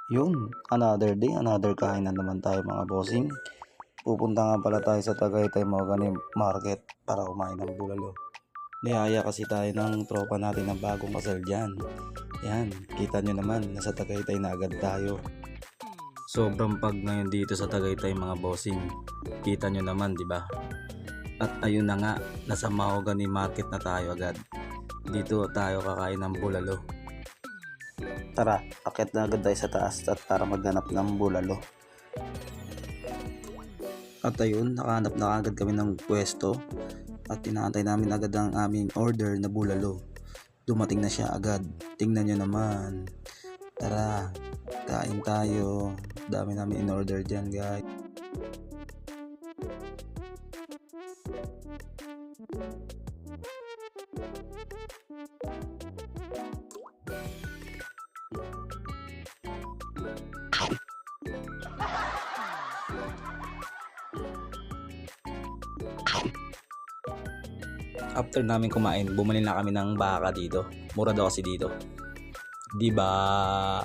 Yun, another day, another kain na naman tayo mga bossing. Pupunta nga pala tayo sa Tagaytay Mahogany Market para kumain ng bulalo. Niyaya kasi tayo ng tropa natin ng bagong kasal dyan. Yan, kita nyo naman, nasa Tagaytay na agad tayo. Sobrang pag ngayon dito sa Tagaytay mga bossing. Kita nyo naman, di ba? At ayun na nga, nasa Mahogany Market na tayo agad. Dito tayo kakain ng bulalo. Tara, akit na agad tayo sa taas at para maghanap ng bulalo. At ayun, nakahanap na agad kami ng pwesto at inaantay namin agad ang aming order na bulalo. Dumating na siya agad. Tingnan nyo naman. Tara, kain tayo. Dami namin in order dyan guys. After namin kumain, bumili na kami ng baka dito. Mura daw kasi dito. 'Di ba?